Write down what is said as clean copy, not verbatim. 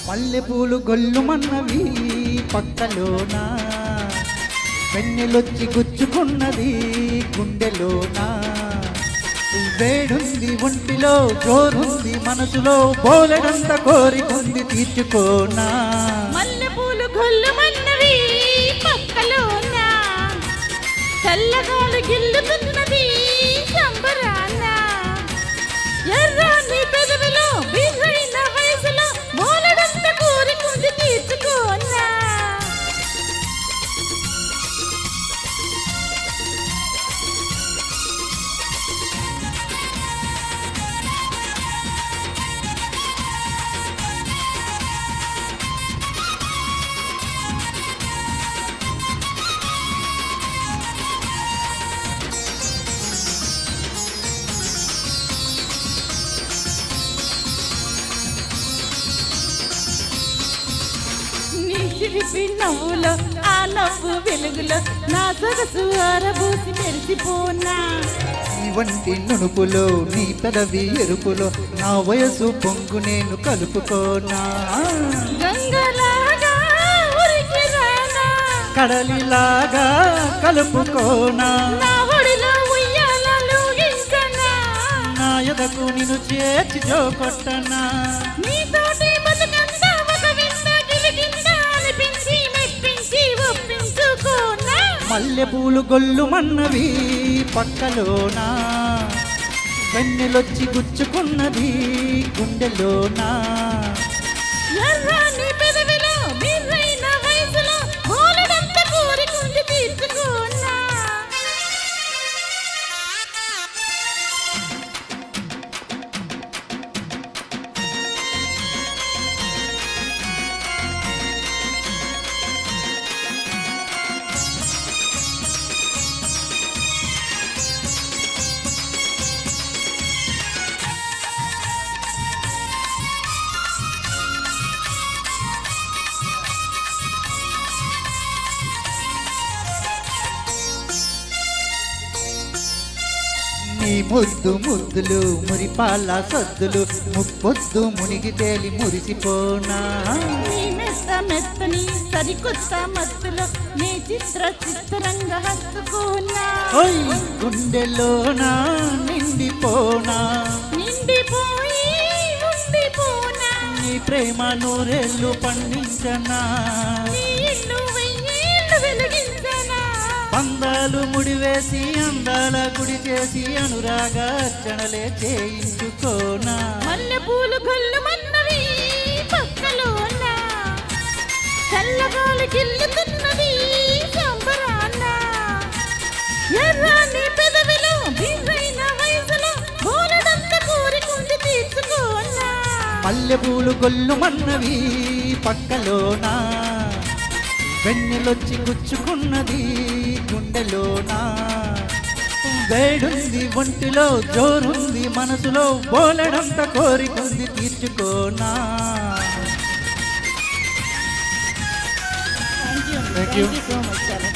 మల్లెపూలు గొల్లుమన్నవి పక్కలోన, వెన్నెలొచ్చి గుచ్చుకున్నది గుండెలోన. వేడుంది ఒంటిలో, జోరుంది మనసులో, బోలెడంత కోరికుంది తీర్చుకోనా. మల్లెపూలు గొల్లుమన్నవి పక్కలోన, చల్లగాలు గిల్లుతున్నది సంబరాన. ఎర్రని పెదవిలో బిర్రైన వయసులో బోలెడంత కోరికుంది తీర్చుకోనా. చిలిపి నవ్వులో, ఆ నవ్వు వెలుగులో నా సొగసు ఆరబూసి మెరిసిపోనా. నీ వంటి నునుపులో, నీ పెదవి ఎరుపులో నా వయసు పొంగు నేను కలుపుకోనా. గంగలాగా ఉరికి రానా, కడలిలాగా కలుపుకోనా. నా ఒడిలో ఉయ్యాలలు గించనా, నా ఎదకు నిన్ను చేర్చి జోకొట్టనా. నీతోటి బతుకంతా ఒక వింత గిలిగింత అనిపించి మెప్పించి ఒప్పించుకోనా. మల్లెపూలు గొల్లుమన్నవి పక్కలోన, వెన్నెలొచ్చి గుచ్చుకున్నది గుండెలోన. ఎర్రని పెదవిలో బిర్రైన వయసులో బోలెడంత కోరికుంది తీర్చుకోనా. నీ ముద్దు ముద్దులు మురిపాల సద్దులు ముప్పొద్దు మునిగి తేలి మురిసిపోనా. నీ మెత్త మెత్తని సరికొత్త మత్తులో నీ చిత్రంగా హత్తుకోనా. ఓయ్ గుండెలోన నిండిపోనా, నిండిపోయి ఉండిపోనా. నీ ప్రేమ నూరేళ్ళు పండించనా. నీ ఇల్లు వెయ్యేళ్ళు వెలిగించనా. పందాలు ముడివేసి అందాల గుడి చేసి అనురాగ అర్చనలే చేయించుకోనా. మల్లెపూలు గొల్లుమన్నవి పక్కలోన, చల్లగాలి గిల్లుతున్నది సంబరాన. ఎర్రని పెదవిలో బిర్రైన వయసులో బోలెడంత కోరికుంది తీర్చుకోనా. మల్లెపూలు గొల్లుమన్నవి పక్కలోన, వెన్నెలొచ్చి గుచ్చుకున్నది గుండెలోన. వేడుంది ఒంటిలో, జోరుంది మనసులో, బోలెడంత కోరికుంది తీర్చుకోనా. Thank you so much.